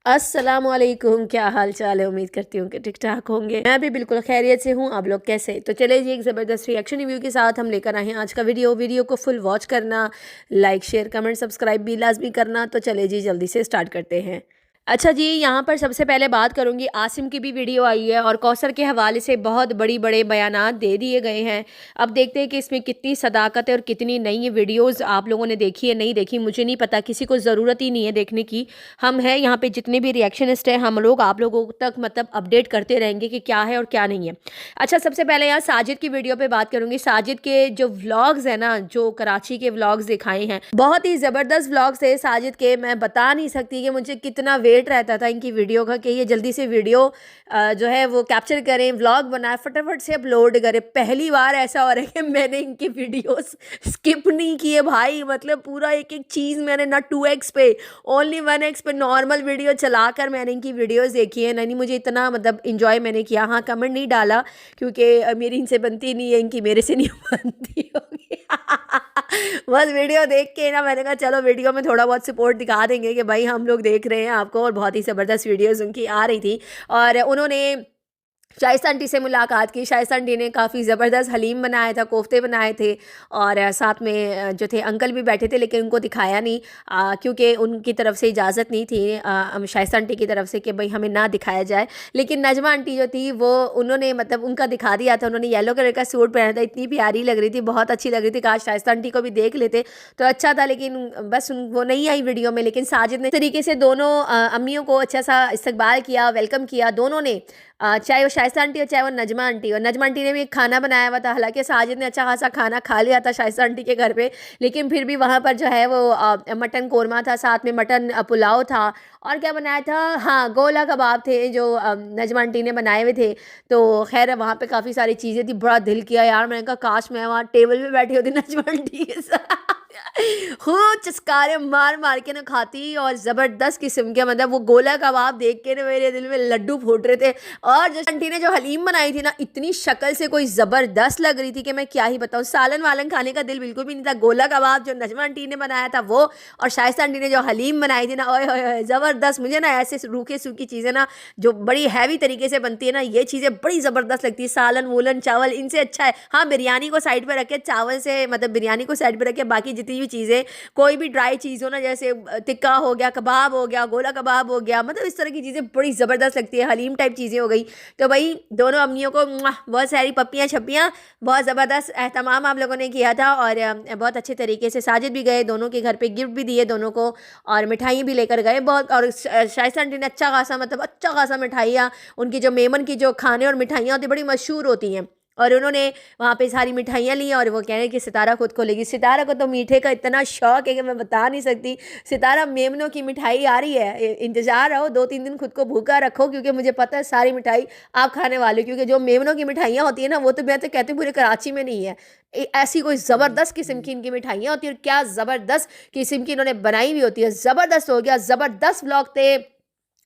अस्सलाम वालेकुम, क्या हाल चाल है। उम्मीद करती हूँ कि ठीक ठाक होंगे। मैं भी बिल्कुल खैरियत से हूँ। आप लोग कैसे? तो चले जी, एक ज़बरदस्त रिएक्शन रिव्यू के साथ हम लेकर आए हैं आज का वीडियो को फुल वॉच करना, लाइक शेयर कमेंट सब्सक्राइब भी लाजमी करना। तो चले जी, जल्दी से स्टार्ट करते हैं। अच्छा जी, यहाँ पर सबसे पहले बात करूँगी, आसिम की भी वीडियो आई है और कौसर के हवाले से बहुत बड़े बयानात दे दिए गए हैं। अब देखते हैं कि इसमें कितनी सदाकत है और कितनी नहीं। ये वीडियोस आप लोगों ने देखी है नहीं देखी मुझे नहीं पता, किसी को ज़रूरत ही नहीं है देखने की। हम हैं यहाँ पे जितने भी रिएक्शनिस्ट हैं, हम लोग आप लोगों तक मतलब अपडेट करते रहेंगे कि क्या है और क्या नहीं है। अच्छा, सबसे पहले यहाँ साजिद की वीडियो पे बात करूँगी। साजिद के जो व्लॉग्स हैं ना, जो कराची के व्लॉग्स दिखाए हैं, बहुत ही ज़बरदस्त व्लॉग्स थे साजिद के। मैं बता नहीं सकती कि मुझे कितना वेट रहता था इनकी वीडियो का कि ये जल्दी से वीडियो जो है वो कैप्चर करें, व्लॉग बनाए, फटाफट से अपलोड करें। पहली बार ऐसा हो रहा है कि मैंने इनकी वीडियोस स्किप नहीं किए भाई। मतलब पूरा एक एक चीज़ मैंने ना 2x पे, ओनली 1x पे नॉर्मल वीडियो चलाकर मैंने इनकी वीडियोस देखी है। नहीं, मुझे इतना मतलब इंजॉय मैंने किया। हाँ, कमेंट नहीं डाला क्योंकि मेरी इनसे बनती नहीं है, इनकी मेरे से नहीं बनती होगी। बस वीडियो देख के ना मैंने कहा चलो वीडियो में थोड़ा बहुत सपोर्ट दिखा देंगे कि भाई हम लोग देख रहे हैं आपको। और बहुत ही ज़बरदस्त वीडियोस उनकी आ रही थी और उन्होंने शाइस्ता आंटी से मुलाकात की। शाइस्ता आंटी ने काफ़ी ज़बरदस्त हलीम बनाया था, कोफ्ते बनाए थे और साथ में जो थे अंकल भी बैठे थे, लेकिन उनको दिखाया नहीं क्योंकि उनकी तरफ से इजाज़त नहीं थी शाइस्ता आंटी की तरफ से कि भाई हमें ना दिखाया जाए। लेकिन नजमा आंटी जो थी वो उन्होंने मतलब उनका दिखा दिया था। उन्होंने येलो कलर का सूट पहना था, इतनी प्यारी लग रही थी, बहुत अच्छी लग रही थी। काश शाइस्ता आंटी को भी देख लेते तो अच्छा था, लेकिन बस वो नहीं आई वीडियो में। लेकिन साजिद ने तरीके से दोनों अम्मियों को अच्छा सा इस्तकबाल किया, वेलकम किया दोनों ने, चाहे वो शाइस्ता आंटी हो चाहे वो नजमा आंटी हो। नजमा आंटी ने भी एक खाना बनाया हुआ था, हालांकि साजिद ने अच्छा खासा खाना खा लिया था शाइस्ता आंटी के घर पे, लेकिन फिर भी वहाँ पर जो है वो मटन कोरमा था, साथ में मटन पुलाव था और क्या बनाया था, हाँ गोला कबाब थे जो नजमा आंटी ने बनाए हुए थे। तो खैर वहाँ पे काफ़ी सारी चीज़ें थी, बड़ा दिल किया यार, मैंने कहा काश मैं वहाँ टेबल पे बैठी होती नजमा आंटी के साथ, खूब चस्कारे मार मार के ना खाती। और ज़बरदस्त किस्म के मतलब वो गोला कबाब देख के ना मेरे दिल में लड्डू फूट रहे थे। और जो आंटी ने जो हलीम बनाई थी ना, इतनी शक्ल से कोई ज़बरदस्त लग रही थी कि मैं क्या ही बताऊँ। सालन वालन खाने का दिल बिल्कुल भी नहीं था। गोला कबाब जो नजमा आंटी ने बनाया था वो, और शाइस्ता आंटी ने जो हलीम बनाई थी ना, ओए होए ज़बरदस्त। मुझे ना ऐसे रूखे सूखी चीज़ें ना जो बड़ी हैवी तरीके से बनती है ना, ये चीज़ें बड़ी ज़बरदस्त लगती है। सालन वूलन चावल इनसे अच्छा है। हाँ, बिरयानी को साइड पर रखे, चावल से मतलब बिरयानी को साइड पर रखे, बाकी जितनी भी चीज़ें, कोई भी ड्राई चीज़ हो ना, जैसे टिक्का हो गया, कबाब हो गया, गोला कबाब हो गया, मतलब इस तरह की चीज़ें बड़ी ज़बरदस्त लगती है। हलीम टाइप चीज़ें हो गई। तो भाई दोनों अम्मियों को बहुत सारी पप्पियाँ छप्पियाँ, बहुत ज़बरदस्त एहतमाम आप लोगों ने किया था। और बहुत अच्छे तरीके से साजिद भी गए, दोनों के घर पे गिफ्ट भी दिए दोनों को और मिठाइयाँ भी लेकर गए बहुत। और शाइस्ता आंटी ने अच्छा खासा मतलब अच्छा खासा मिठाइयाँ, उनकी जो मेमन की जो खाने और मिठाइयाँ होती बड़ी मशहूर होती हैं, और उन्होंने वहाँ पे सारी मिठाइयाँ ली और वो कह रहे हैं कि सितारा खुद को लेगी। सितारा को तो मीठे का इतना शौक है कि मैं बता नहीं सकती। सितारा मेमनों की मिठाई आ रही है, इंतज़ार रहो, 2-3 दिन खुद को भूखा रखो क्योंकि मुझे पता है सारी मिठाई आप खाने वाले हो। क्योंकि जो मेमनों की मिठाइयाँ होती है ना, वो तो मैं तो कहती हूँ पूरे कराची में नहीं है। ऐसी कोई ज़बरदस्त किस्म की इनकी मिठाइयाँ होती है और क्या ज़बरदस्त किस्म की इन्होंने बनाई हुई होती है। ज़बरदस्त हो गया, ज़बरदस्त व्लॉग थे,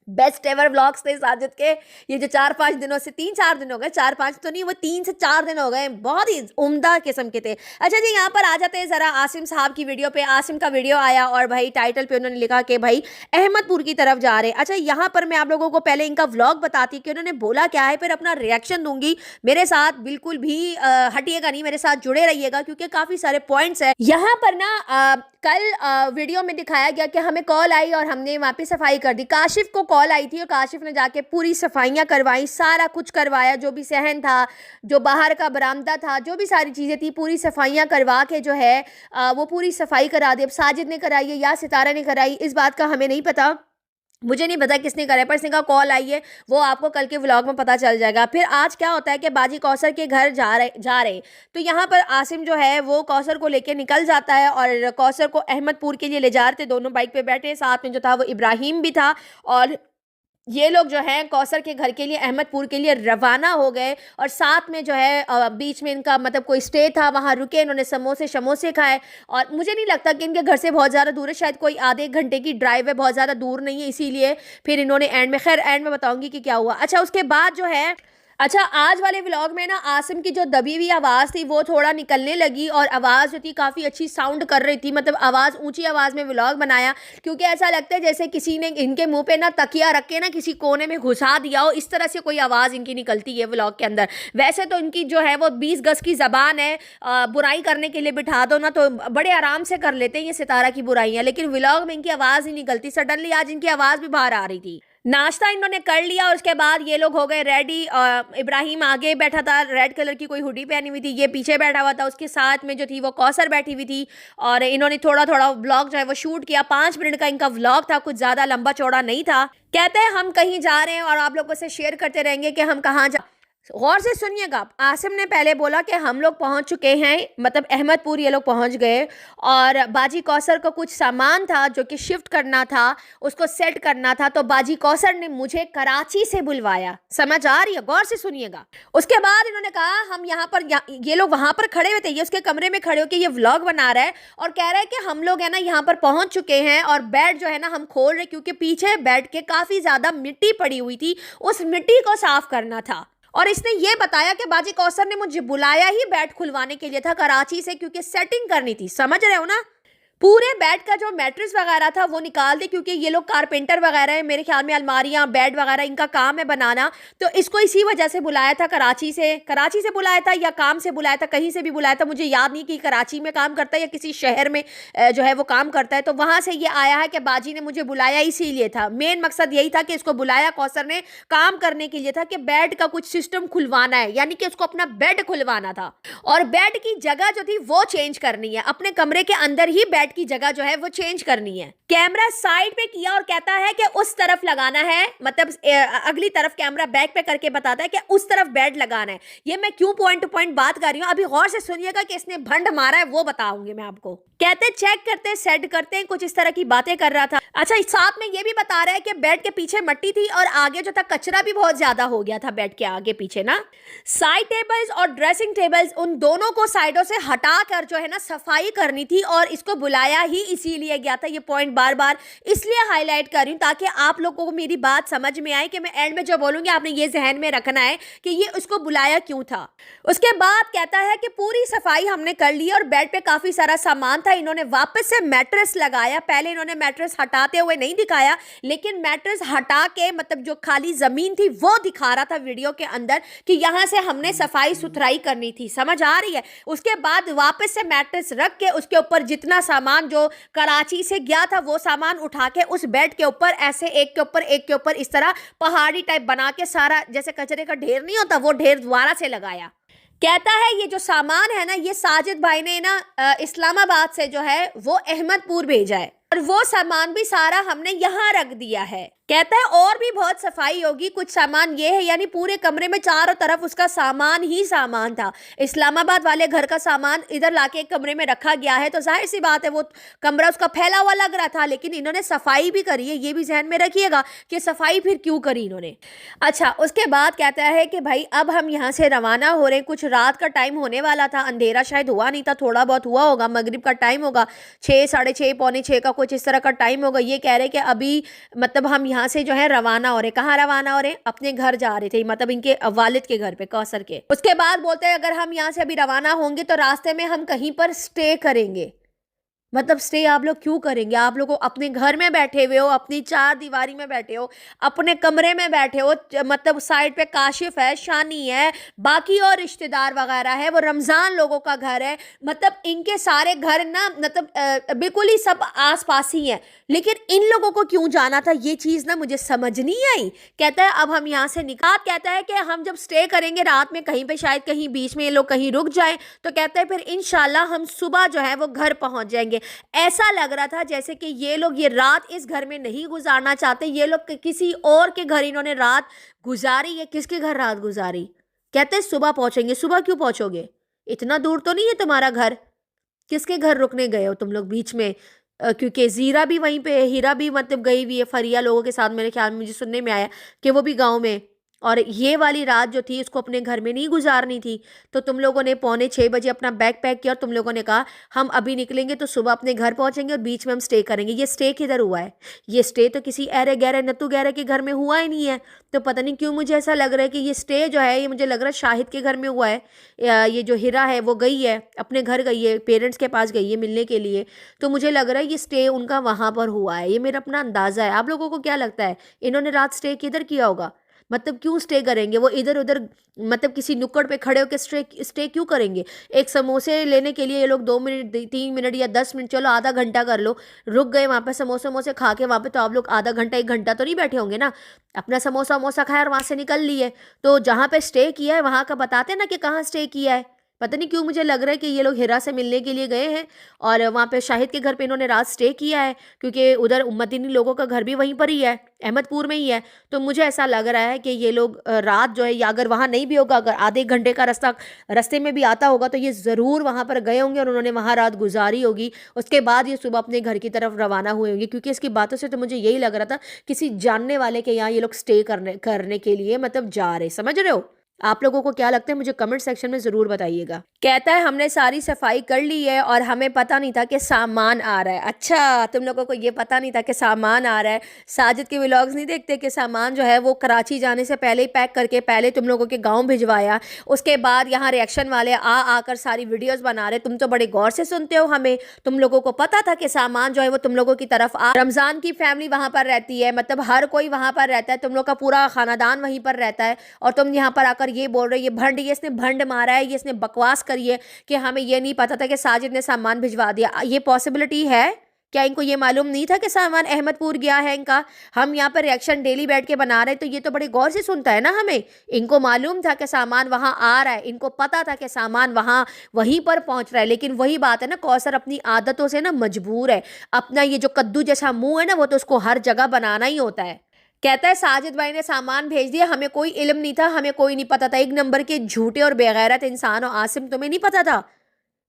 बेस्ट एवर व्लॉग्स थे साजिद के। ये जो 4-5 दिनों से, 3-4 दिन हो गए, 4-5 तो नहीं, वो 3 से 4 दिन हो गए, बहुत ही उम्दा किस्म के थे। अच्छा जी, यहाँ पर आ जाते हैं ज़रा आसिम साहब की वीडियो पे। आसिम का वीडियो आया और भाई टाइटल पे उन्होंने लिखा कि भाई अहमदपुर की तरफ जा रहे हैं। अच्छा, यहाँ पर मैं आप लोगों को पहले इनका व्लॉग बताती कि उन्होंने बोला क्या है, फिर अपना रिएक्शन दूंगी। मेरे साथ बिल्कुल भी हटिएगा नहीं, मेरे साथ जुड़े रहिएगा क्योंकि काफ़ी सारे पॉइंट्स हैं यहाँ पर ना। कल वीडियो में दिखाया गया कि हमें कॉल आई और हमने वहाँ पे सफाई कर दी। काशिफ को कॉल आई थी और काशिफ ने जाके पूरी सफाइयाँ करवाई, सारा कुछ करवाया, जो भी सहन था, जो बाहर का बरामदा था, जो भी सारी चीज़ें थी, पूरी सफाइयाँ करवा के जो है वो पूरी सफाई करा दी। अब साजिद ने कराई है या सितारा ने कराई, इस बात का हमें नहीं पता, मुझे नहीं पता किसने करा है, पर इसने का कॉल आई है, वो आपको कल के व्लॉग में पता चल जाएगा। फिर आज क्या होता है कि बाजी कौसर के घर जा रहे तो यहाँ पर आसिम जो है वो कौसर को लेके निकल जाता है और कौसर को अहमदपुर के लिए ले जा रहे थे। दोनों बाइक पे बैठे, साथ में जो था वो इब्राहिम भी था और ये लोग जो हैं कौसर के घर के लिए अहमदपुर के लिए रवाना हो गए। और साथ में जो है बीच में इनका मतलब कोई स्टे था, वहाँ रुके, इन्होंने समोसे शमोसे खाए। और मुझे नहीं लगता कि इनके घर से बहुत ज़्यादा दूर है, शायद कोई आधे एक घंटे की ड्राइव है, बहुत ज़्यादा दूर नहीं है, इसीलिए फिर इन्होंने एंड में, खैर एंड में बताऊंगी कि क्या हुआ। अच्छा, उसके बाद जो है अच्छा, आज वाले व्लॉग में ना आसिम की जो दबी हुई आवाज़ थी वो थोड़ा निकलने लगी और आवाज़ जो थी काफ़ी अच्छी साउंड कर रही थी, मतलब आवाज़ ऊंची आवाज़ में व्लॉग बनाया, क्योंकि ऐसा लगता है जैसे किसी ने इनके मुंह पे ना तकिया रख के ना किसी कोने में घुसा दिया हो, इस तरह से कोई आवाज़ इनकी निकलती है व्लॉग के अंदर। वैसे तो इनकी जो है वो 20 गज की ज़बान है, बुराई करने के लिए बिठा दो ना तो बड़े आराम से कर लेते हैं ये सितारा की बुराइयाँ, लेकिन व्लॉग में इनकी आवाज़ नहीं निकलती। सडनली आज इनकी आवाज़ भी बाहर आ रही थी। नाश्ता इन्होंने कर लिया और उसके बाद ये लोग हो गए रेडी। इब्राहिम आगे बैठा था, रेड कलर की कोई हुडी पहनी हुई थी, ये पीछे बैठा हुआ था, उसके साथ में जो थी वो कौसर बैठी हुई थी। और इन्होंने थोड़ा थोड़ा व्लॉग जो है वो शूट किया। 5 मिनट का इनका व्लॉग था, कुछ ज़्यादा लंबा चौड़ा नहीं था। कहते हैं हम कहीं जा रहे हैं और आप लोगों से शेयर करते रहेंगे कि हम कहाँ जा। गौर से सुनिएगा, आसिम ने पहले बोला कि हम लोग पहुंच चुके हैं, मतलब अहमदपुर ये लोग पहुंच गए और बाजी कौसर को कुछ सामान था जो कि शिफ्ट करना था, उसको सेट करना था, तो बाजी कौसर ने मुझे कराची से बुलवाया। समझ आ रही है? गौर से सुनिएगा। उसके बाद इन्होंने कहा हम यहाँ पर, ये लोग वहां पर खड़े हुए थे, ये उसके कमरे में खड़े होकर ये व्लॉग बना रहा है और कह रहा है कि हम लोग है ना यहाँ पर पहुंच चुके हैं और बेड जो है ना हम खोल रहे, क्योंकि पीछे बेड के काफी ज्यादा मिट्टी पड़ी हुई थी, उस मिट्टी को साफ करना था। और इसने ये बताया कि बाजी कौसर ने मुझे बुलाया ही बेड खुलवाने के लिए था कराची से, क्योंकि सेटिंग करनी थी। समझ रहे हो ना? पूरे बेड का जो मैट्रेस वगैरह था वो निकाल दे, क्योंकि ये लोग कारपेंटर वगैरह है, मेरे ख्याल में अलमारियां बेड वगैरह इनका काम है बनाना, तो इसको इसी वजह से बुलाया था कराची से बुलाया था या काम से बुलाया था, कहीं से भी बुलाया था, मुझे याद नहीं कि कराची में काम करता है या किसी शहर में जो है वो काम करता है। तो वहां से ये आया है कि बाजी ने मुझे बुलाया इसीलिए था। मेन मकसद यही था कि इसको बुलाया कौसर ने काम करने के लिए था कि बेड का कुछ सिस्टम खुलवाना है, यानी कि उसको अपना बेड खुलवाना था और बेड की जगह जो थी वो चेंज करनी है, अपने कमरे के अंदर ही बेड की जगह जो है वो चेंज करनी है। कैमरा साइड पे किया और कहता है कि उस तरफ लगाना है, मतलब अगली तरफ कैमरा बैक पे करके बताता है कि उस तरफ बेड लगाना है। ये मैं क्यों पॉइंट टू पॉइंट बात कर रही हूं, अभी गौर से सुनिएगा कि इसने भंड मारा है वो बताऊंगी मैं आपको। कहते चेक करते सेट करते हैं, कुछ इस तरह की बातें कर रहा था। अच्छा, साथ में ये भी बता रहा है कि बेड के पीछे मट्टी थी और आगे जो था कचरा भी बहुत ज्यादा हो गया था बेड के आगे पीछे ना। साइड टेबल्स और ड्रेसिंग टेबल्स उन दोनों को साइडों से हटा कर जो है ना सफाई करनी थी और इसको बुलाया ही इसीलिए गया था। ये पॉइंट बार बार इसलिए हाईलाइट कर रही हूं ताकि आप लोगों को मेरी बात समझ में आए कि मैं एंड में जो बोलूंगी आपने ये जहन में रखना है कि ये उसको बुलाया क्यों था। उसके बाद कहता है कि पूरी सफाई हमने कर ली और बेड पे काफी सारा सामान था, इन्होंने वापस से मैट्रेस लगाया। पहले इन्होंने मैट्रेस हटाते हुए नहीं दिखाया, लेकिन मैट्रेस हटा के मतलब जो खाली जमीन थी वो दिखा रहा था वीडियो के अंदर कि यहां से हमने सफाई सुथराई करनी थी। समझ आ रही है? उसके बाद वापस से मैट्रेस रख के उसके ऊपर जितना सामान जो कराची से गया था वो सामान उठा के उस बेड के ऊपर ऐसे एक के ऊपर इस तरह पहाड़ी टाइप बना के सारा जैसे कचरे का ढेर नहीं होता वो ढेर दोबारा से लगाया। कहता है ये जो सामान है ना ये साजिद भाई ने ना इस्लामाबाद से जो है वो अहमदपुर भेजा है और वो सामान भी सारा हमने यहाँ रख दिया है। कहता है और भी बहुत सफाई होगी, कुछ सामान ये है, यानी पूरे कमरे में चारों तरफ उसका सामान ही सामान था। इस्लामाबाद वाले घर का सामान इधर लाके एक कमरे में रखा गया है तो जाहिर सी बात है वो कमरा उसका फैला हुआ लग रहा था, लेकिन इन्होंने सफाई भी करी है, ये भी ध्यान में रखिएगा कि सफाई फिर क्यों करी इन्होंने। अच्छा, उसके बाद कहता है कि भाई अब हम यहाँ से रवाना हो रहे हैं, कुछ रात का टाइम होने वाला था, अंधेरा शायद हुआ नहीं था, थोड़ा बहुत हुआ होगा, मगरिब का टाइम होगा, 6, 6:30, पौने 6 का कुछ इस तरह का टाइम होगा। ये कह रहे कि अभी मतलब हम यहाँ से जो है रवाना हो रहे। कहाँ रवाना हो रहे? अपने घर जा रहे थे, मतलब इनके वालिद के घर पे, कौसर के। उसके बाद बोलते हैं अगर हम यहाँ से अभी रवाना होंगे तो रास्ते में हम कहीं पर स्टे करेंगे। मतलब स्टे आप लोग क्यों करेंगे? आप लोग अपने घर में बैठे हुए हो, अपनी 4 दीवारी में बैठे हो, अपने कमरे में बैठे हो, मतलब साइड पे काशिफ है, शानी है, बाकी और रिश्तेदार वगैरह है, वो रमज़ान लोगों का घर है, मतलब इनके सारे घर ना मतलब बिल्कुल ही सब आस पास ही है, लेकिन इन लोगों को क्यों जाना था ये चीज़ ना मुझे समझ नहीं आई। कहता है अब हम यहाँ से निकाल, कहता है कि हम जब स्टे करेंगे रात में कहीं पे, शायद कहीं बीच में ये लोग कहीं रुक जाएं, तो कहता है फिर इंशाल्लाह हम सुबह जो है वो घर पहुँच जाएंगे। ऐसा लग रहा था जैसे कि ये लोग ये रात इस घर में नहीं गुजारना चाहते, ये लोग किसी और के घर इन्होंने रात गुजारी है। किसके घर रात गुजारी? कहते हैं सुबह पहुंचेंगे। सुबह क्यों पहुंचोगे? इतना दूर तो नहीं है तुम्हारा घर। किसके घर रुकने गए हो तुम लोग बीच में? क्योंकि जीरा भी वहीं पे है, हीरा भी मतलब गई हुई है फरिया लोगों के साथ, मेरे ख्याल में मुझे सुनने में आया कि वो भी गाँव में। और ये वाली रात जो थी इसको अपने घर में नहीं गुजारनी थी। तो तुम लोगों ने 5:45 अपना बैग पैक किया और तुम लोगों ने कहा हम अभी निकलेंगे तो सुबह अपने घर पहुंचेंगे और बीच में हम स्टे करेंगे। ये स्टे किधर हुआ है? ये स्टे तो किसी ऐरे गहरे नत्थू गहरे के घर में हुआ ही नहीं है। तो पता नहीं क्यों मुझे ऐसा लग रहा है कि ये स्टे जो है ये मुझे लग रहा है शाहिद के घर में हुआ है। ये जो हिरा है वो गई है अपने घर, गई है पेरेंट्स के पास, गई है मिलने के लिए। तो मुझे लग रहा है ये स्टे उनका वहां पर हुआ है। ये मेरा अपना अंदाजा है। आप लोगों को क्या लगता है इन्होंने रात स्टे किधर किया होगा? मतलब क्यों स्टे करेंगे वो इधर उधर? मतलब किसी नुक्कड़ पे खड़े होकर स्टे क्यों करेंगे? एक समोसे लेने के लिए ये लोग 2 मिनट 3 मिनट या 10 मिनट, चलो आधा घंटा कर लो, रुक गए वहाँ पे समोसे वमोसे खा के। वहाँ पे तो आप लोग आधा घंटा 1 घंटा तो नहीं बैठे होंगे ना। अपना समोसा वमोसा खाया और वहाँ से निकल लिए। तो जहाँ पे स्टे किया है वहाँ का बताते ना कि कहाँ स्टे किया है। पता नहीं क्यों मुझे लग रहा है कि ये लोग हिरा से मिलने के लिए गए हैं और वहाँ पे शाहिद के घर पे इन्होंने रात स्टे किया है, क्योंकि उधर मदनी लोगों का घर भी वहीं पर ही है, अहमदपुर में ही है। तो मुझे ऐसा लग रहा है कि ये लोग रात जो है, या अगर वहाँ नहीं भी होगा, अगर आधे घंटे का रास्ते में भी आता होगा तो ये ज़रूर वहाँ पर गए होंगे और उन्होंने वहाँ रात गुजारी होगी। उसके बाद ये सुबह अपने घर की तरफ रवाना हुए होंगे, क्योंकि इसकी बातों से तो मुझे यही लग रहा था किसी जानने वाले के यहाँ ये लोग स्टे करने के लिए मतलब जा रहे। समझ रहे हो? आप लोगों को क्या लगता है मुझे कमेंट सेक्शन में ज़रूर बताइएगा। कहता है हमने सारी सफाई कर ली है और हमें पता नहीं था कि सामान आ रहा है। अच्छा, तुम लोगों को ये पता नहीं था कि सामान आ रहा है? साजिद के व्लॉग्स नहीं देखते कि सामान जो है वो कराची जाने से पहले ही पैक करके पहले तुम लोगों के गांव भिजवाया, उसके बाद यहाँ रिएक्शन वाले आकर सारी वीडियोस बना रहे। तुम तो बड़े गौर से सुनते हो हमें। तुम लोगों को पता था कि सामान जो है वो तुम लोगों की तरफ रमज़ान की फैमिली वहाँ पर रहती है, मतलब हर कोई वहाँ पर रहता है, तुम लोग का पूरा खानदान वहीं पर रहता है, और तुम यहाँ पर आकर ये बोल रहे, ये भंड, ये इसने भंड मारा है, ये इसने बकवास करी है कि हमें ये नहीं पता था कि साजिद ने सामान भिजवा दिया। ये पॉसिबिलिटी है क्या? इनको ये मालूम नहीं था कि सामान अहमदपुर गया है इनका? हम यहाँ पर रिएक्शन डेली बैठ के बना रहे हैं तो ये तो बड़े गौर से सुनता है ना हमें। इनको मालूम था कि सामान वहाँ आ रहा है, इनको पता था कि सामान वहाँ वहीं पर पहुँच रहा है। लेकिन वही बात है ना, कौसर अपनी आदतों से ना मजबूर है। अपना ये जो कद्दू जैसा मुंह है ना, वो तो उसको हर जगह बनाना ही होता है। कहता है साजिद भाई ने सामान भेज दिया, हमें कोई इल्म नहीं था, हमें कोई नहीं पता था। 1 नंबर के झूठे और बेगैरत इंसान हो आसिम, तुम्हें नहीं पता था?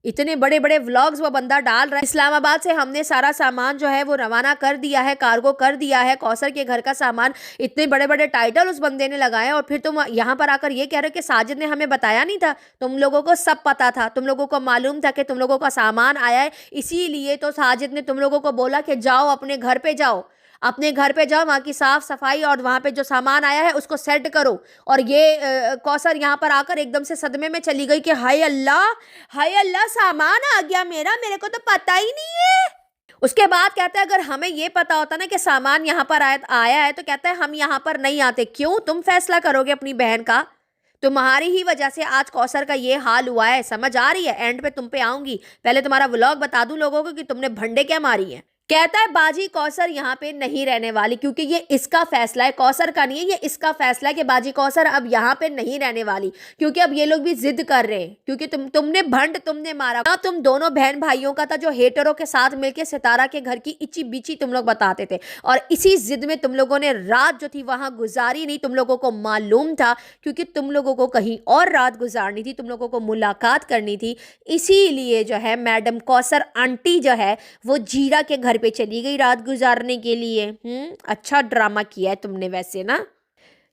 इतने बड़े बड़े व्लॉग्स वो बंदा डाल रहा है। इस्लामाबाद से हमने सारा सामान जो है वो रवाना कर दिया है, कार्गो कर दिया है, कौसर के घर का सामान। इतने बड़े बड़े टाइटल उस बंदे ने लगाए और फिर तुम यहाँ पर आकर ये कह रहे हो कि साजिद ने हमें बताया नहीं था। तुम लोगों को सब पता था, तुम लोगों को मालूम था कि तुम लोगों का सामान आया है, इसीलिए तो साजिद ने तुम लोगों को बोला कि जाओ अपने घर पे जाओ, अपने घर पे जाओ, वहाँ की साफ सफाई और वहाँ पे जो सामान आया है उसको सेट करो। और ये कौसर यहाँ पर आकर एकदम से सदमे में चली गई कि हाय अल्लाह सामान आ गया मेरा, मेरे को तो पता ही नहीं है। उसके बाद कहता है अगर हमें ये पता होता ना कि सामान यहाँ पर आया है तो कहता है हम यहाँ पर नहीं आते। क्यों? तुम फैसला करोगे अपनी बहन का। तुम्हारी ही वजह से आज कौसर का ये हाल हुआ है, समझ आ रही है? एंड पे तुम पे आऊंगी, पहले तुम्हारा व्लॉग बता दूं लोगों को कि तुमने भंडे क्या मारी है। कहता है बाजी कौसर यहाँ पे नहीं रहने वाली, क्योंकि ये इसका फैसला है, कौसर का नहीं है, ये इसका फैसला है कि बाजी कौसर अब यहाँ पे नहीं रहने वाली। क्योंकि अब ये लोग भी जिद कर रहे हैं, क्योंकि तुमने भंड तुमने मारा ना, तुम दोनों बहन भाइयों का था जो हेटरों के साथ मिलकर सितारा के घर की इची बिची तुम लोग बताते थे, और इसी जिद में तुम लोगों ने रात जो थी वहां गुजारी नहीं। तुम लोगों को मालूम था, क्योंकि तुम लोगों को कहीं और रात गुजारनी थी, तुम लोगों को मुलाकात करनी थी। इसीलिए जो है मैडम कौसर आंटी जो है वो जीरा के घर पे चली गई रात गुजारने के लिए। अच्छा ड्रामा किया है तुमने वैसे ना।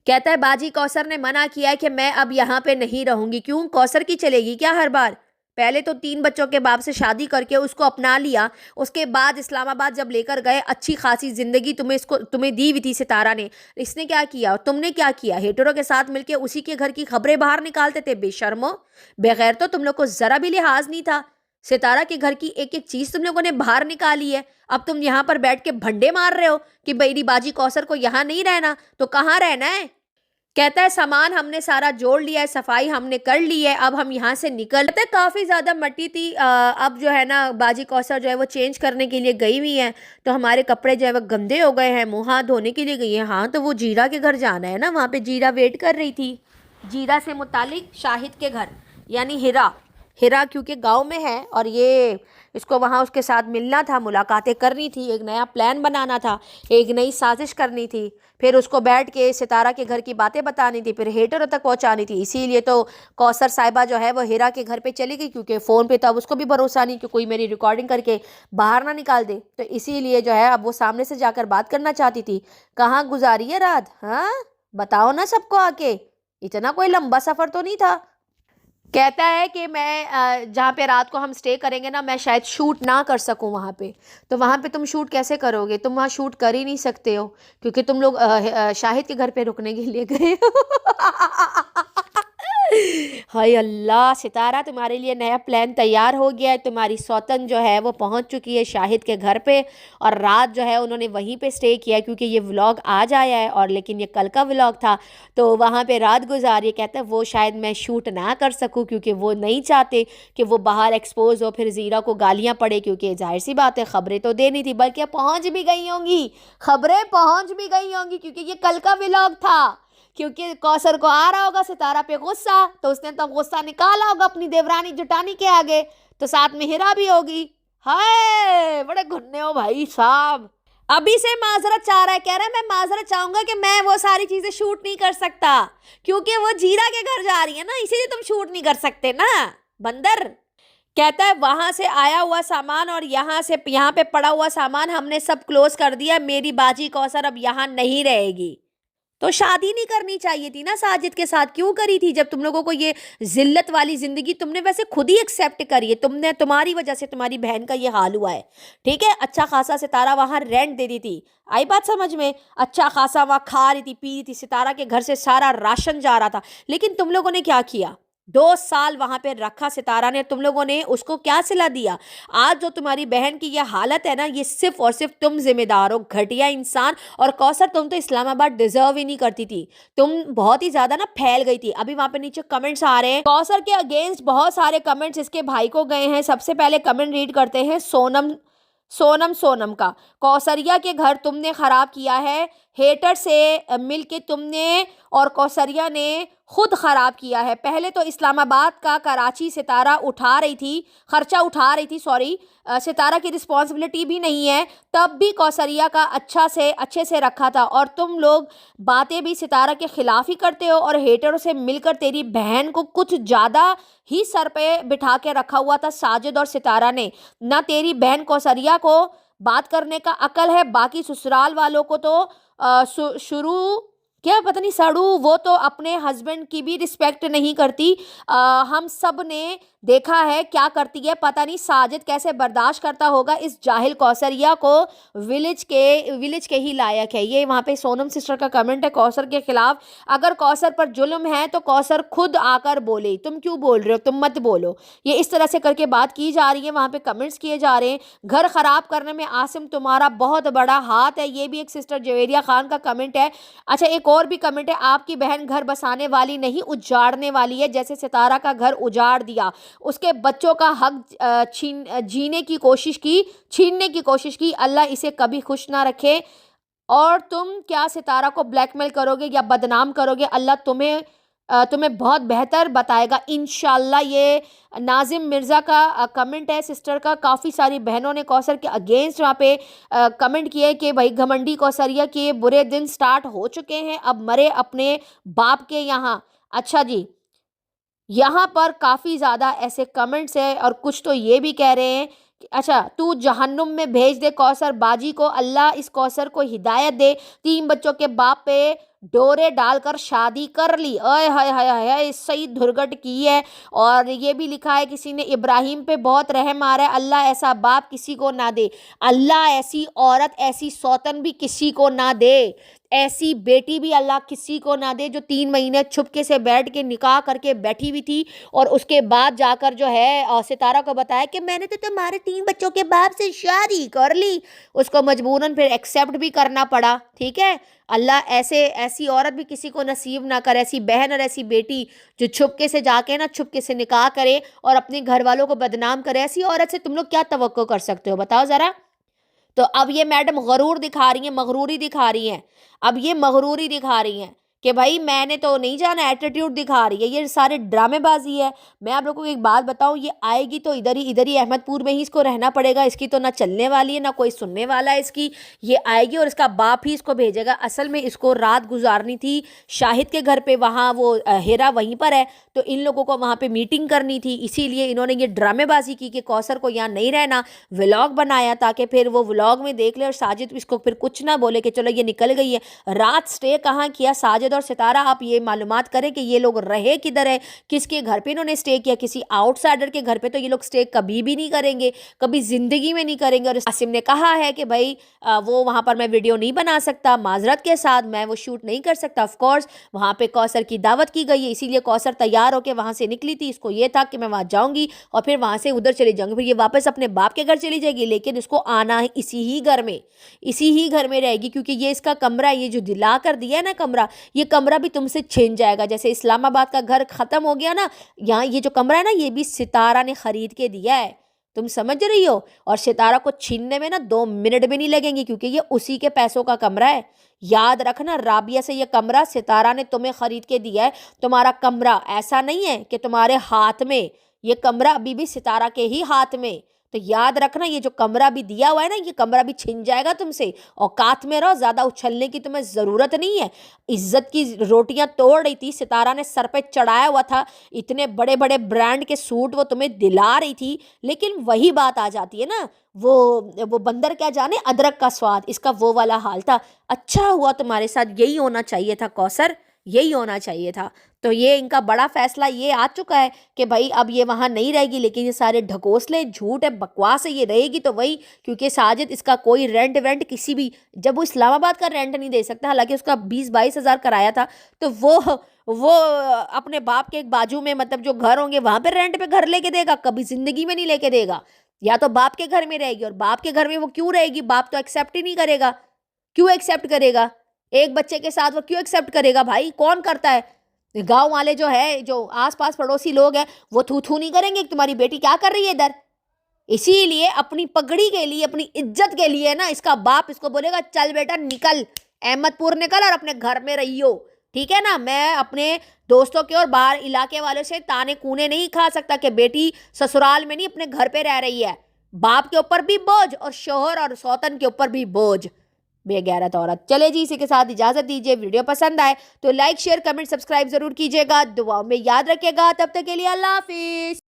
कहता है बाजी कौसर ने मना किया है कि मैं अब यहाँ पे नहीं रहूंगी। क्यों? कौसर की चलेगी क्या हर बार? पहले तो 3 बच्चों के बाप से शादी करके उसको अपना लिया, उसके बाद इस्लामाबाद जब लेकर गए अच्छी खासी जिंदगी तुम्हें दी हुई थी सितारा ने। इसने क्या किया और तुमने क्या किया? हेटरों के साथ मिलके उसी के घर की खबरें बाहर निकालते थे। बेशर्मो, बगैर तो तुम लोग को जरा भी लिहाज नहीं था। सितारा के घर की एक एक चीज तुम लोगों ने बाहर निकाली है। अब तुम यहाँ पर बैठ के भंडे मार रहे हो कि मेरी बाजी कौसर को यहाँ नहीं रहना, तो कहाँ रहना है? कहता है सामान हमने सारा जोड़ लिया है, सफाई हमने कर ली है, अब हम यहाँ से निकलते। काफ़ी ज़्यादा मट्टी थी। अब जो है ना बाजी कौसर जो है वो चेंज करने के लिए गई हुई है, तो हमारे कपड़े जो है वो गंदे हो गए हैं, मुँह हाथ धोने के लिए गई है। हाँ, तो वो जीरा के घर जाना है ना, वहाँ पे जीरा वेट कर रही थी। जीरा से मुतालिक शाहिद के घर, यानी हिरा क्योंकि गांव में है और ये इसको वहाँ उसके साथ मिलना था, मुलाकातें करनी थी, एक नया प्लान बनाना था, एक नई साजिश करनी थी, फिर उसको बैठ के सितारा के घर की बातें बतानी थी, फिर हेटरों तक पहुँचानी थी। इसीलिए तो कौसर साहिबा जो है वो हिरा के घर पे चली गई, क्योंकि फ़ोन पे तो अब उसको भी भरोसा नहीं कि कोई मेरी रिकॉर्डिंग करके बाहर ना निकाल दे। तो इसीलिए जो है अब वो सामने से जाकर बात करना चाहती थी। कहाँ गुजारी है रात? हाँ, بتاؤ نا سب کو آ کے، اتنا کوئی لمبا سفر تو نہیں تھا۔ کہتا ہے کہ میں جہاں پہ رات کو ہم سٹے کریں گے نا، میں شاید شوٹ نہ کر سکوں وہاں پہ۔ تو وہاں پہ تم شوٹ کیسے کرو گے؟ تم وہاں شوٹ کر ہی نہیں سکتے ہو کیونکہ تم لوگ شاہد کے گھر پہ رکنے کے لیے گئے ہو۔ ہائے اللہ، ستارہ تمہارے لیے نیا پلان تیار ہو گیا ہے۔ تمہاری سوتن جو ہے وہ پہنچ چکی ہے شاہد کے گھر پہ، اور رات جو ہے انہوں نے وہیں پہ سٹے کیا ہے کیونکہ یہ ولاگ آج آیا ہے، اور لیکن یہ کل کا ولاگ تھا، تو وہاں پہ رات گزاری۔ کہتا ہے وہ شاید میں شوٹ نہ کر سکوں کیونکہ وہ نہیں چاہتے کہ وہ باہر ایکسپوز ہو، پھر زیرہ کو گالیاں پڑے، کیونکہ ظاہر سی بات ہے خبریں تو دینی تھی، بلکہ پہنچ بھی گئی ہوں گی، خبریں پہنچ بھی گئی ہوں گی کیونکہ یہ کل کا ولاگ تھا۔ کیونکہ کوثر کو آ رہا ہوگا ستارہ پہ غصہ، تو اس نے تب غصہ نکالا ہوگا اپنی دیورانی جٹانی کے آگے، تو ساتھ میں ہیرا بھی ہوگی۔ ہائے بڑے گھنے ہو بھائی صاحب۔ ابھی سے معذرت چاہ رہا ہے، کہہ رہا ہے میں معذرت چاہوں گا کہ میں وہ ساری چیزیں شوٹ نہیں کر سکتا کیونکہ وہ جیرا کے گھر جا رہی ہے نا، اسی لیے تم شوٹ نہیں کر سکتے نا بندر۔ کہتا ہے وہاں سے آیا ہوا سامان اور یہاں پہ پڑا ہوا سامان ہم نے سب کلوز کر دیا، میری باجی کوثر اب یہاں نہیں رہے گی۔ تو شادی نہیں کرنی چاہیے تھی نا ساجد کے ساتھ، کیوں کری تھی؟ جب تم لوگوں کو یہ ذلت والی زندگی تم نے ویسے خود ہی ایکسیپٹ کری ہے، تمہاری وجہ سے تمہاری بہن کا یہ حال ہوا ہے، ٹھیک ہے؟ اچھا خاصا ستارہ وہاں رینٹ دے دی تھی، آئی بات سمجھ میں؟ اچھا خاصا وہاں کھا رہی تھی، پی رہی تھی، ستارہ کے گھر سے سارا راشن جا رہا تھا، لیکن تم لوگوں نے کیا کیا؟ 2 سال وہاں پہ رکھا ستارہ نے، تم لوگوں نے اس کو کیا صلہ دیا؟ آج جو تمہاری بہن کی یہ حالت ہے نا، یہ صرف اور صرف تم ذمہ دار ہو، گھٹیا انسان۔ اور کوثر تم تو اسلام آباد ڈیزرو ہی نہیں کرتی تھی، تم بہت ہی زیادہ نا پھیل گئی تھی۔ ابھی وہاں پہ نیچے کمنٹس آ رہے ہیں کوثر کے اگینسٹ، بہت سارے کمنٹس اس کے بھائی کو گئے ہیں۔ سب سے پہلے کمنٹ ریڈ کرتے ہیں سونم کا۔ کوثریہ کے گھر تم نے خراب کیا ہے، ہیٹر سے مل کے تم نے اور کوثریہ نے خود خراب کیا ہے۔ پہلے تو اسلام آباد کا کراچی ستارہ خرچہ اٹھا رہی تھی، ستارہ کی رسپانسبلٹی بھی نہیں ہے، تب بھی کوثریہ کا اچھے سے رکھا تھا، اور تم لوگ باتیں بھی ستارہ کے خلاف ہی کرتے ہو، اور ہیٹروں سے مل کر تیری بہن کو کچھ زیادہ ہی سر پہ بٹھا کے رکھا ہوا تھا ساجد اور ستارہ نے۔ نہ تیری بہن کوثریہ کو بات کرنے کا عقل ہے، باقی سسرال والوں کو تو پتہ نہیں سڑو، وہ تو اپنے ہسبینڈ کی بھی رسپیکٹ نہیں کرتی۔ ہم سب نے دیکھا ہے کیا کرتی ہے، پتہ نہیں ساجد کیسے برداشت کرتا ہوگا اس جاہل کوثریہ کو، ولیج کے ہی لائق ہے۔ یہ وہاں پہ سونم سسٹر کا کمنٹ ہے کوثر کے خلاف۔ اگر کوثر پر ظلم ہے تو کوثر خود آ کر بولے، تم کیوں بول رہے ہو؟ تم مت بولو۔ یہ اس طرح سے کر کے بات کی جا رہی ہے، وہاں پہ کمنٹس کیے جا رہے ہیں، گھر خراب کرنے میں عاصم تمہارا بہت بڑا ہاتھ ہے۔ یہ بھی ایک سسٹر جویریہ خان کا کمنٹ ہے۔ اچھا ایک اور بھی کمنٹ ہے، آپ کی بہن گھر بسانے والی نہیں اجاڑنے والی ہے، جیسے ستارہ کا گھر اجاڑ دیا، اس کے بچوں کا حق چھیننے کی کوشش کی، اللہ اسے کبھی خوش نہ رکھے۔ اور تم کیا ستارہ کو بلیک میل کرو گے یا بدنام کرو گے، اللہ تمہیں بہت بہتر بتائے گا انشاءاللہ۔ یہ ناظم مرزا کا کمنٹ ہے سسٹر کا۔ کافی ساری بہنوں نے کوثر کے اگینسٹ وہاں پہ کمنٹ کیے کہ بھائی گھمنڈی کوثریہ کے برے دن سٹارٹ ہو چکے ہیں، اب مرے اپنے باپ کے یہاں۔ اچھا جی، یہاں پر کافی زیادہ ایسے کمنٹس ہیں، اور کچھ تو یہ بھی کہہ رہے ہیں کہ اچھا تو جہنم میں بھیج دے کوثر باجی کو، اللہ اس کوثر کو ہدایت دے، 3 بچوں کے باپ پہ ڈورے ڈال کر شادی کر لی، اے ہائے ہائے ہائے، صحیح دھرگٹ کی ہے۔ اور یہ بھی لکھا ہے کسی نے، ابراہیم پہ بہت رحم آ رہا ہے، اللہ ایسا باپ کسی کو نہ دے، اللہ ایسی عورت ایسی سوتن بھی کسی کو نہ دے، ایسی بیٹی بھی اللہ کسی کو نہ دے جو 3 مہینے چھپکے سے بیٹھ کے نکاح کر کے بیٹھی ہوئی تھی، اور اس کے بعد جا کر جو ہے ستارہ کو بتایا کہ میں نے تو تمہارے 3 بچوں کے باپ سے شادی کر لی، اس کو مجبوراً پھر ایکسیپٹ بھی کرنا پڑا، ٹھیک ہے؟ اللہ ایسی عورت بھی کسی کو نصیب نہ کرے، ایسی بہن اور ایسی بیٹی جو چھپکے سے جا کے چھپکے سے نکاح کرے اور اپنے گھر والوں کو بدنام کرے، ایسی عورت سے تم لوگ کیا توقع کر سکتے ہو بتاؤ ذرا؟ تو اب یہ میڈم غرور دکھا رہی ہیں، مغروری دکھا رہی ہیں، اب یہ مغروری دکھا رہی ہیں کہ بھائی میں نے تو نہیں جانا، ایٹیٹیوڈ دکھا رہی ہے، یہ سارے ڈرامے بازی ہے۔ میں آپ لوگوں کو ایک بات بتاؤں، یہ آئے گی تو ادھر ہی احمد پور میں ہی اس کو رہنا پڑے گا، اس کی تو نہ چلنے والی ہے نہ کوئی سننے والا ہے اس کی، یہ آئے گی اور اس کا باپ ہی اس کو بھیجے گا۔ اصل میں اس کو رات گزارنی تھی شاہد کے گھر پہ، وہاں وہ ہیرا وہیں پر ہے، تو ان لوگوں کو وہاں پہ میٹنگ کرنی تھی، اسی لیے انہوں نے یہ ڈرامے بازی کی کہ کوثر کو یہاں نہیں رہنا، ولاگ بنایا تاکہ پھر وہ ولاگ میں دیکھ لے اور ساجد اس کو پھر کچھ نہ بولے کہ چلو یہ نکل گئی ہے۔ رات سٹے کہاں کیا ساجد ساجد اور ستارہ آپ یہ معلومات کریں کہ یہ لوگ رہے کدھر ہے, کس کے گھر پہ انہوں نے اسٹے کیا. کسی آؤٹ سائڈر کے گھر پہ تو یہ لوگ اسٹے کبھی بھی نہیں کریں گے, کبھی زندگی میں نہیں کریں گے. اور عاصم نے کہا ہے کہ بھائی وہ وہاں پر میں ویڈیو نہیں بنا سکتا, معذرت کے ساتھ میں وہ شوٹ نہیں کر سکتا. آف کورس وہاں پہ کوثر کی دعوت کی گئی ہے, اسی لیے کوثر تیار ہو کے وہاں سے نکلی تھی. اس کو یہ تھا کہ میں وہاں جاؤں گی اور پھر وہاں سے ادھر چلی جاؤں گی, پھر یہ واپس اپنے باپ کے گھر چلی جائے گی, لیکن اس کو آنا ہے اسی ہی گھر میں رہے گی, کیونکہ یہ اس کا کمرہ, یہ جو دلا کر دیا ہے نا کمرہ, یہ کمرہ بھی تم سے چھن جائے گا. جیسے اسلام آباد کا گھر ختم ہو گیا نا, یہاں یہ جو کمرہ ہے نا یہ بھی ستارہ نے خرید کے دیا ہے, تم سمجھ رہی ہو. اور ستارہ کو چھیننے میں نا 2 منٹ بھی نہیں لگیں گے, کیونکہ یہ اسی کے پیسوں کا کمرہ ہے. یاد رکھنا, رابعہ سے یہ کمرہ ستارہ نے تمہیں خرید کے دیا ہے. تمہارا کمرہ ایسا نہیں ہے کہ تمہارے ہاتھ میں, یہ کمرہ ابھی بھی ستارہ کے ہی ہاتھ میں. تو یاد رکھنا, یہ جو کمرہ بھی دیا ہوا ہے نا, یہ کمرہ بھی چھن جائے گا تم سے. اوقات میں رہو, زیادہ اچھلنے کی تمہیں ضرورت نہیں ہے. عزت کی روٹیاں توڑ رہی تھی, ستارہ نے سر پہ چڑھایا ہوا تھا, اتنے بڑے بڑے برانڈ کے سوٹ وہ تمہیں دلا رہی تھی, لیکن وہی بات آ جاتی ہے نا, وہ بندر کیا جانے ادرک کا سواد, اس کا وہ والا حال تھا. اچھا ہوا تمہارے ساتھ, یہی ہونا چاہیے تھا کوثر, یہی ہونا چاہیے تھا. تو یہ ان کا بڑا فیصلہ یہ آ چکا ہے کہ بھائی اب یہ وہاں نہیں رہے گی, لیکن یہ سارے ڈھکوسلے, جھوٹ ہے, بکواس ہے, یہ رہے گی تو وہی, کیونکہ ساجد اس کا کوئی رینٹ وینٹ کسی بھی, جب وہ اسلام آباد کا رینٹ نہیں دے سکتا, حالانکہ اس کا 20-22 ہزار کرایا تھا, تو وہ اپنے باپ کے ایک بازو میں مطلب جو گھر ہوں گے وہاں پہ رینٹ پہ گھر لے کے دے گا, کبھی زندگی میں نہیں لے کے دے گا. یا تو باپ کے گھر میں رہے گی, اور باپ کے گھر میں وہ کیوں رہے گی, باپ تو ایکسیپٹ ہی نہیں کرے گا. کیوں ایکسیپٹ کرے گا, ایک بچے کے ساتھ وہ کیوں ایکسیپٹ کرے گا بھائی, کون کرتا ہے. گاؤں والے جو ہے, جو آس پاس پڑوسی لوگ ہیں, وہ تھو نہیں کریں گے کہ تمہاری بیٹی کیا کر رہی ہے ادھر. اسی لیے اپنی پگڑی کے لیے, اپنی عزت کے لیے نا, اس کا باپ اس کو بولے گا چل بیٹا نکل, احمد پور نکل اور اپنے گھر میں رہیو, ٹھیک ہے نا. میں اپنے دوستوں کے اور باہر علاقے والوں سے تانے کونے نہیں کھا سکتا کہ بیٹی سسرال میں نہیں اپنے گھر پہ رہ رہی ہے. باپ کے اوپر بھی بوجھ اور شوہر اور سوتن کے اوپر بھی بوجھ, بے غیرت عورت. چلے جی, اسی کے ساتھ اجازت دیجیے. ویڈیو پسند آئے تو لائک شیئر کمنٹ سبسکرائب ضرور کیجیے گا, دعاؤں میں یاد رکھیے گا. تب تک کے لیے اللہ حافظ.